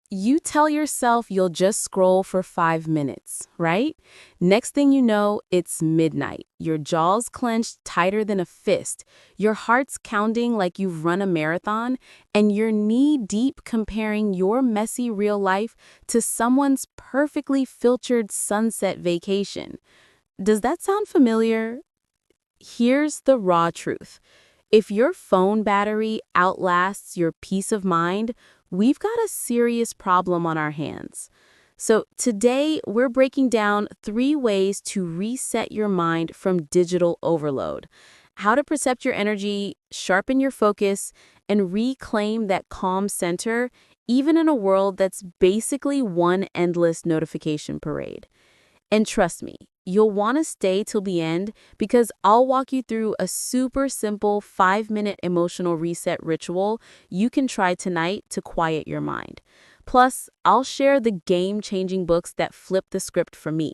You tell yourself you'll just scroll for 5 minutes, right? Next thing you know, it's midnight. Your jaw's clenched tighter than a fist. Your heart's counting like you've run a marathon, and you're knee-deep comparing your messy real life to someone's perfectly filtered sunset vacation. Does that sound familiar? Here's the raw truth. If your phone battery outlasts your peace of mind, we've got a serious problem on our hands. So today, we're breaking down 3 ways to reset your mind from digital overload. How to percept your energy, sharpen your focus, and reclaim that calm center, even in a world that's basically one endless notification parade. And trust me, you'll want to stay till the end because I'll walk you through a super simple 5-minute emotional reset ritual you can try tonight to quiet your mind. Plus, I'll share the game-changing books that flip the script for me.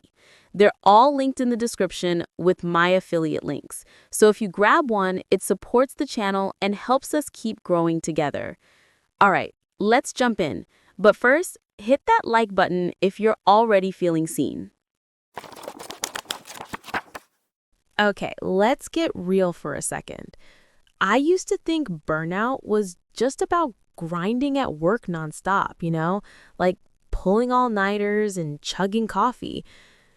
They're all linked in the description with my affiliate links. So if you grab one, it supports the channel and helps us keep growing together. All right, let's jump in. But first, hit that like button if you're already feeling seen. Okay, let's get real for a second. I used to think burnout was just about grinding at work nonstop, like pulling all-nighters and chugging coffee.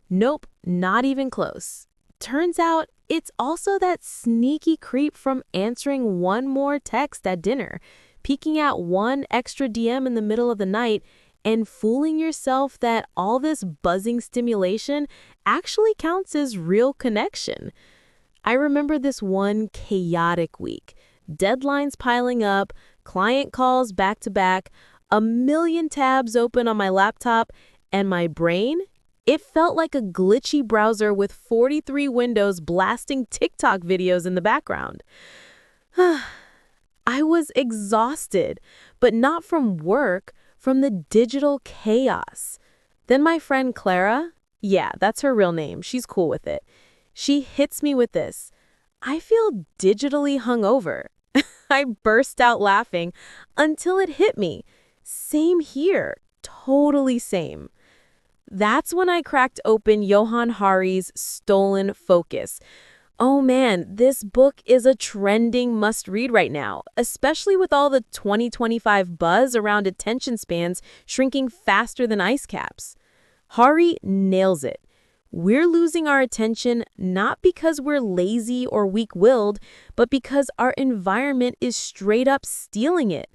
Nope, not even close. Turns out it's also that sneaky creep from answering one more text at dinner, peeking at one extra DM in the middle of the night, and fooling yourself that all this buzzing stimulation actually counts as real connection. I remember this one chaotic week. Deadlines piling up, client calls back to back, a million tabs open on my laptop, and my brain, it felt like a glitchy browser with 43 windows blasting TikTok videos in the background. I was exhausted, but not from work, from the digital chaos. Then my friend Clara, yeah, that's her real name, she's cool with it. She hits me with this. I feel digitally hungover. I burst out laughing until it hit me. Same here, totally same. That's when I cracked open Johann Hari's Stolen Focus. Oh man, this book is a trending must-read right now, especially with all the 2025 buzz around attention spans shrinking faster than ice caps. Hari nails it. We're losing our attention not because we're lazy or weak-willed, but because our environment is straight up stealing it.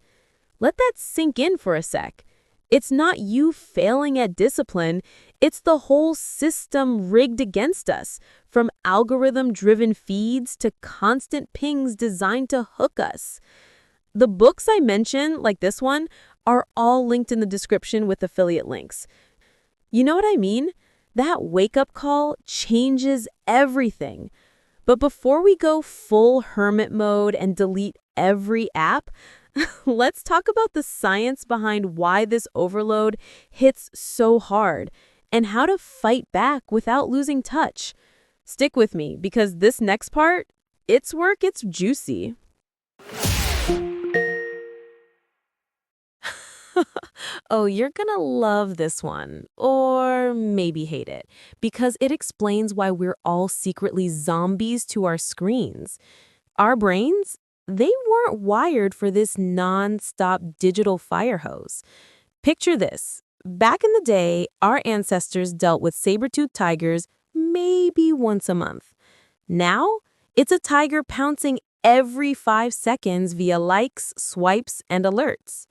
Let that sink in for a sec. It's not you failing at discipline, it's the whole system rigged against us, from algorithm-driven feeds to constant pings designed to hook us. The books I mention, like this one, are all linked in the description with affiliate links. You know what I mean? That wake-up call changes everything. But before we go full hermit mode and delete every app, let's talk about the science behind why this overload hits so hard and how to fight back without losing touch. Stick with me because this next part, it's work, it's juicy. Oh, you're gonna love this one, or maybe hate it, because it explains why we're all secretly zombies to our screens. Our brains, they weren't wired for this non-stop digital fire hose. Picture this. Back in the day, our ancestors dealt with saber-toothed tigers maybe once a month. Now, it's a tiger pouncing every 5 seconds via likes, swipes, and alerts.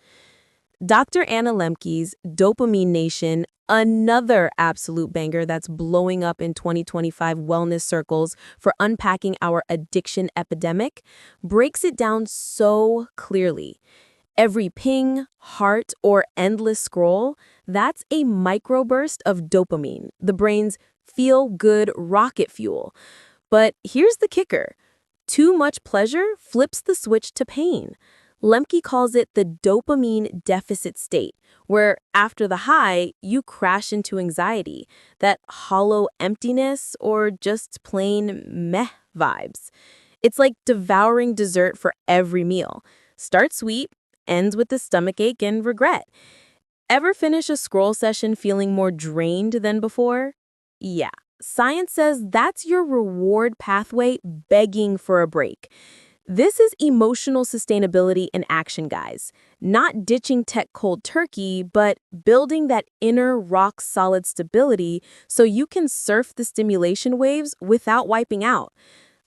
Dr. Anna Lemke's Dopamine Nation, another absolute banger that's blowing up in 2025 wellness circles for unpacking our addiction epidemic, breaks it down so clearly. Every ping, heart, or endless scroll, that's a microburst of dopamine, the brain's feel-good rocket fuel. But here's the kicker. Too much pleasure flips the switch to pain. Lemke calls it the dopamine deficit state, where after the high, you crash into anxiety, that hollow emptiness, or just plain meh vibes. It's like devouring dessert for every meal. Starts sweet, ends with the stomachache and regret. Ever finish a scroll session feeling more drained than before? Yeah, science says that's your reward pathway begging for a break. This is emotional sustainability in action, guys. Not ditching tech cold turkey, but building that inner rock solid stability so you can surf the stimulation waves without wiping out.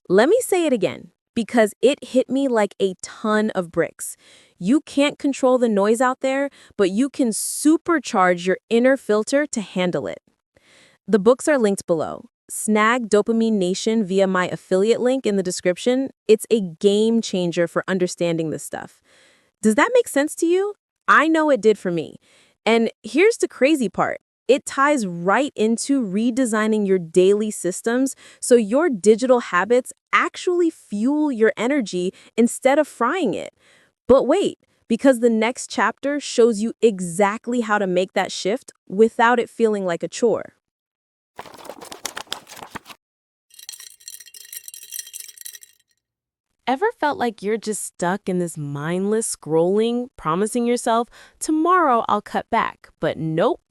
Let me say it again, because it hit me like a ton of bricks. You can't control the noise out there, but you can supercharge your inner filter to handle it. The books are linked below. Snag Dopamine Nation via my affiliate link in the description. It's a game changer for understanding this stuff. Does that make sense to you? I know it did for me. And here's the crazy part. It ties right into redesigning your daily systems so your digital habits actually fuel your energy instead of frying it. But wait, because the next chapter shows you exactly how to make that shift without it feeling like a chore. Ever felt like you're just stuck in this mindless scrolling, promising yourself, tomorrow I'll cut back, but nope?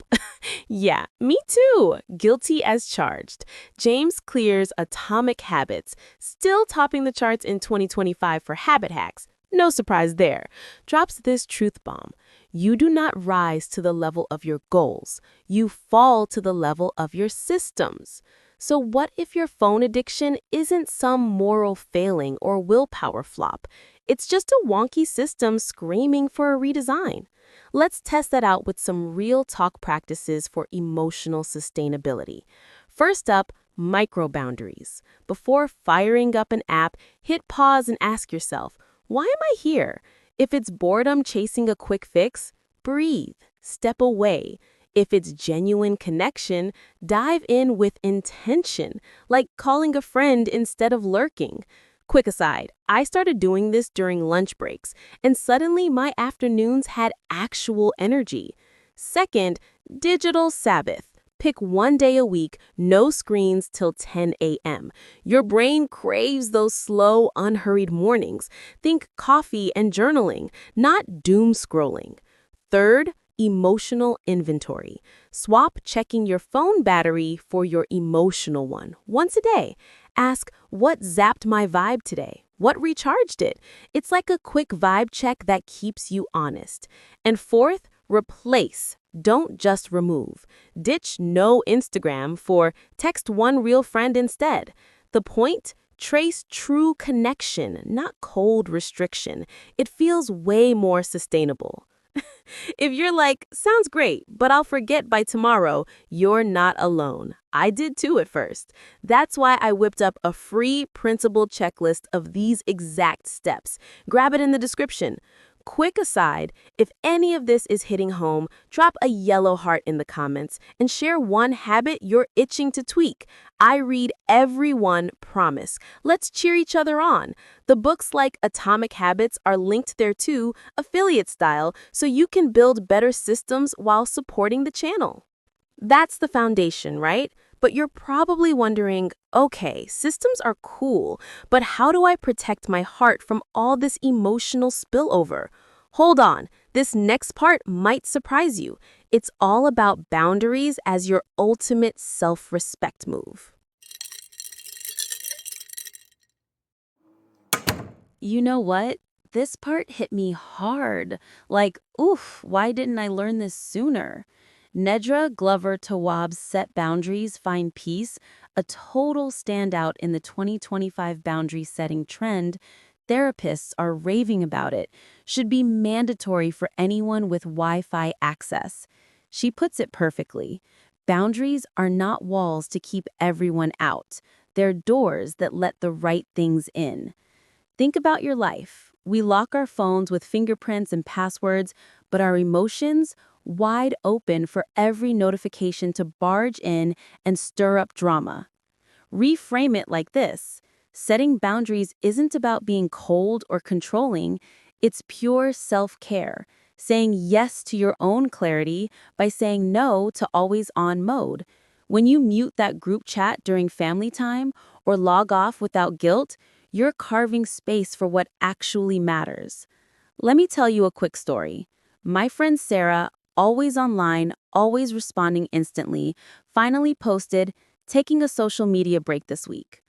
Yeah, me too. Guilty as charged. James Clear's Atomic Habits, still topping the charts in 2025 for habit hacks. No surprise there. Drops this truth bomb. You do not rise to the level of your goals. You fall to the level of your systems. So what if your phone addiction isn't some moral failing or willpower flop? It's just a wonky system screaming for a redesign. Let's test that out with some real talk practices for emotional sustainability. First up, micro boundaries. Before firing up an app, hit pause and ask yourself, why am I here? If it's boredom chasing a quick fix, breathe, step away. If it's genuine connection, dive in with intention, like calling a friend instead of lurking. Quick aside, I started doing this during lunch breaks, and suddenly my afternoons had actual energy. Second, digital Sabbath. Pick one day a week, no screens till 10 a.m. Your brain craves those slow, unhurried mornings. Think coffee and journaling, not doom scrolling. Third, emotional inventory. Swap checking your phone battery for your emotional one once a day. Ask, what zapped my vibe today? What recharged it? It's like a quick vibe check that keeps you honest. And fourth, replace. Don't just remove. Ditch no Instagram for text one real friend instead. The point? Trace true connection, not cold restriction. It feels way more sustainable. If you're like, sounds great, but I'll forget by tomorrow, you're not alone. I did too at first. That's why I whipped up a free principle checklist of these exact steps. Grab it in the description. Quick aside, if any of this is hitting home, drop a yellow heart in the comments and share one habit you're itching to tweak. I read every one, promise. Let's cheer each other on. The books like Atomic Habits are linked there too, affiliate style, so you can build better systems while supporting the channel. That's the foundation, right? But you're probably wondering, okay, systems are cool, but how do I protect my heart from all this emotional spillover? Hold on, this next part might surprise you. It's all about boundaries as your ultimate self-respect move. You know what? This part hit me hard. Like, oof, why didn't I learn this sooner? Nedra Glover Tawwab's Set Boundaries, Find Peace, a total standout in the 2025 boundary setting trend. Therapists are raving about it. Should be mandatory for anyone with Wi-Fi access. She puts it perfectly. Boundaries are not walls to keep everyone out. They're doors that let the right things in. Think about your life. We lock our phones with fingerprints and passwords, but our emotions wide open for every notification to barge in and stir up drama. Reframe it like this. Setting boundaries isn't about being cold or controlling. It's pure self-care, saying yes to your own clarity by saying no to always-on mode. When you mute that group chat during family time or log off without guilt, you're carving space for what actually matters. Let me tell you a quick story. My friend Sarah always online, always responding instantly, finally posted, taking a social media break this week.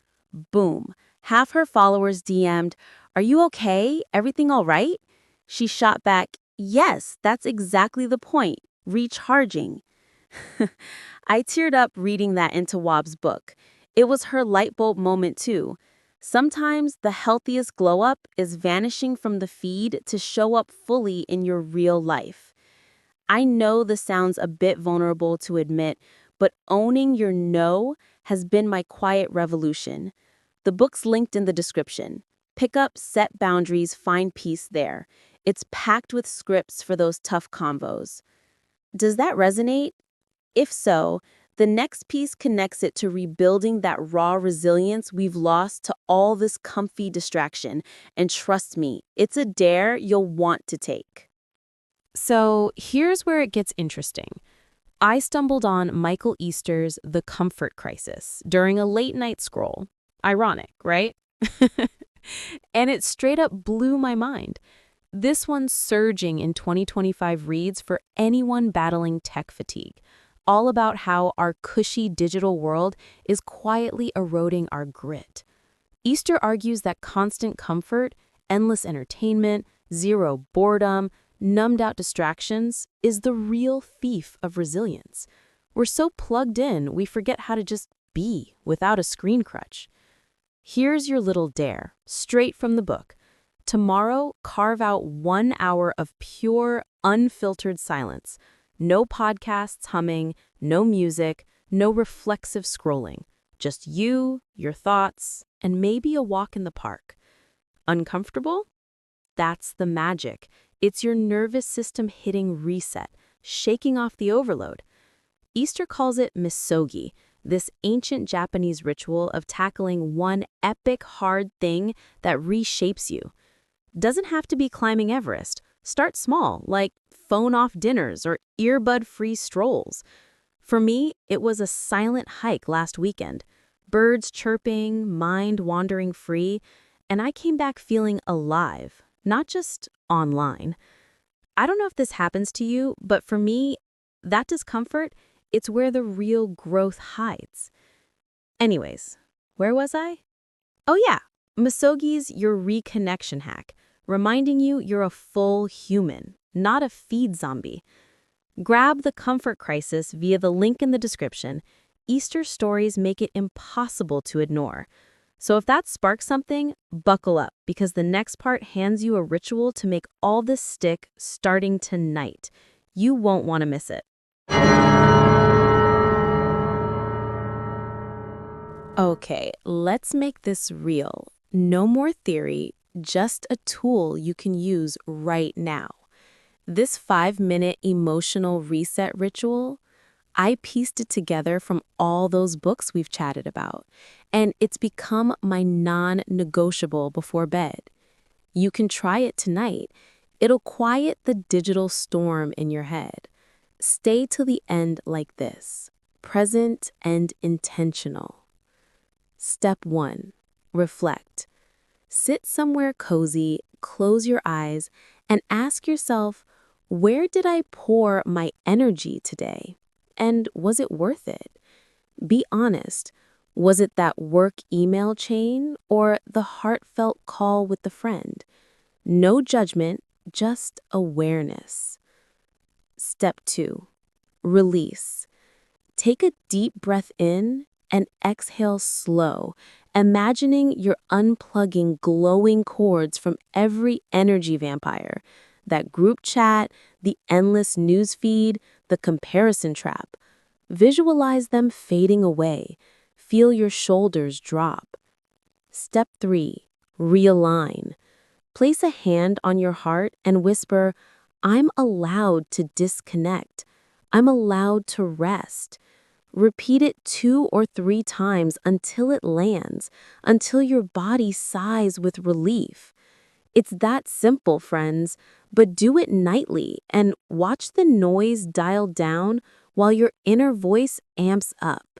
Boom. Half her followers DM'd, "Are you okay? Everything all right?" She shot back, "Yes, that's exactly the point. Recharging." I teared up reading that into Wob's book. It was her light bulb moment too. Sometimes the healthiest glow up is vanishing from the feed to show up fully in your real life. I know this sounds a bit vulnerable to admit, but owning your no has been my quiet revolution. The book's linked in the description. Pick up, set boundaries, find peace there. It's packed with scripts for those tough convos. Does that resonate? If so, the next piece connects it to rebuilding that raw resilience we've lost to all this comfy distraction. And trust me, it's a dare you'll want to take. So here's where it gets interesting. I stumbled on Michael Easter's The Comfort Crisis during a late-night scroll. Ironic, right? And it straight up blew my mind. This one's surging in 2025 reads for anyone battling tech fatigue, all about how our cushy digital world is quietly eroding our grit. Easter argues that constant comfort, endless entertainment, zero boredom, numbed-out distractions is the real thief of resilience. We're so plugged in, we forget how to just be without a screen crutch. Here's your little dare, straight from the book. Tomorrow, carve out 1 hour of pure, unfiltered silence. No podcasts humming, no music, no reflexive scrolling. Just you, your thoughts, and maybe a walk in the park. Uncomfortable? That's the magic. It's your nervous system hitting reset, shaking off the overload. Easter calls it misogi, this ancient Japanese ritual of tackling one epic hard thing that reshapes you. Doesn't have to be climbing Everest. Start small, like phone-off dinners or earbud-free strolls. For me, it was a silent hike last weekend. Birds chirping, mind wandering free, and I came back feeling alive, not just online. I don't know if this happens to you, but for me, that discomfort, it's where the real growth hides. Anyways, where was I? Oh yeah, Misogi's your reconnection hack, reminding you you're a full human, not a feed zombie. Grab the Comfort Crisis via the link in the description. Easter stories make it impossible to ignore. So if that sparks something, buckle up, because the next part hands you a ritual to make all this stick starting tonight. You won't want to miss it. Okay, let's make this real. No more theory, just a tool you can use right now. This 5-minute emotional reset ritual, I pieced it together from all those books we've chatted about, and it's become my non-negotiable before bed. You can try it tonight. It'll quiet the digital storm in your head. Stay till the end like this, present and intentional. Step 1. Reflect. Sit somewhere cozy, close your eyes, and ask yourself, where did I pour my energy today? And was it worth it? Be honest. Was it that work email chain or the heartfelt call with the friend? No judgment, just awareness. Step 2. Release. Take a deep breath in and exhale slow, imagining you're unplugging glowing cords from every energy vampire. That group chat, the endless news feed, the comparison trap. Visualize them fading away. Feel your shoulders drop. Step 3. Realign. Place a hand on your heart and whisper, I'm allowed to disconnect. I'm allowed to rest. Repeat it 2 or 3 times until it lands, until your body sighs with relief. It's that simple, friends, but do it nightly and watch the noise dial down while your inner voice amps up.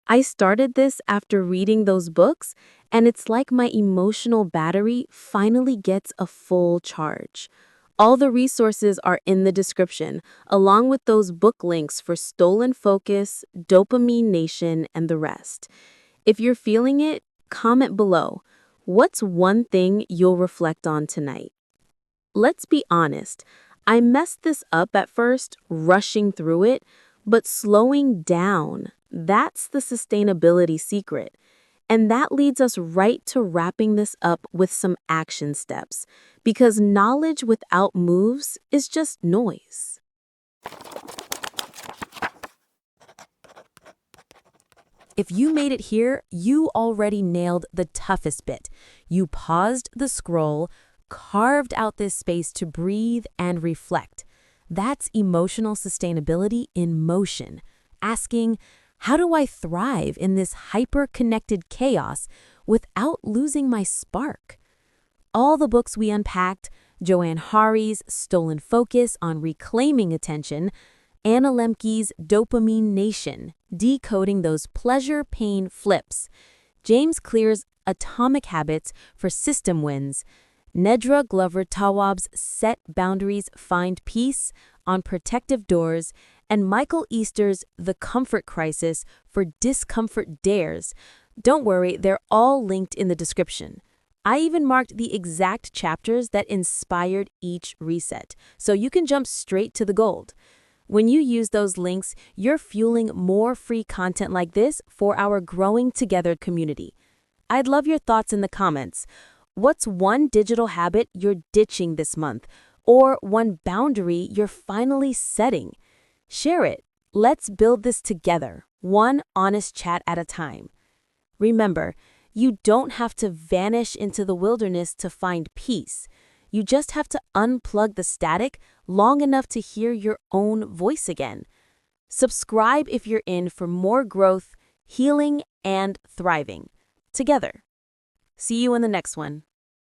I started this after reading those books, and it's like my emotional battery finally gets a full charge. All the resources are in the description, along with those book links for Stolen Focus, Dopamine Nation, and the rest. If you're feeling it, comment below. What's one thing you'll reflect on tonight? Let's be honest, I messed this up at first, rushing through it, but slowing down, that's the sustainability secret. And that leads us right to wrapping this up with some action steps, because knowledge without moves is just noise. If you made it here, you already nailed the toughest bit. You paused the scroll, carved out this space to breathe and reflect. That's emotional sustainability in motion. Asking, how do I thrive in this hyper-connected chaos without losing my spark? All the books we unpacked, Joanne Hari's Stolen Focus on Reclaiming Attention, Anna Lemke's Dopamine Nation, Decoding Those Pleasure-Pain Flips, James Clear's Atomic Habits for System Wins, Nedra Glover Tawwab's Set Boundaries, Find Peace on Protective Doors, and Michael Easter's The Comfort Crisis for Discomfort Dares. Don't worry, they're all linked in the description. I even marked the exact chapters that inspired each reset, so you can jump straight to the gold. When you use those links, you're fueling more free content like this for our Growing Together community. I'd love your thoughts in the comments. What's one digital habit you're ditching this month? Or one boundary you're finally setting? Share it. Let's build this together, one honest chat at a time. Remember, you don't have to vanish into the wilderness to find peace. You just have to unplug the static long enough to hear your own voice again. Subscribe if you're in for more growth, healing, and thriving together. See you in the next one.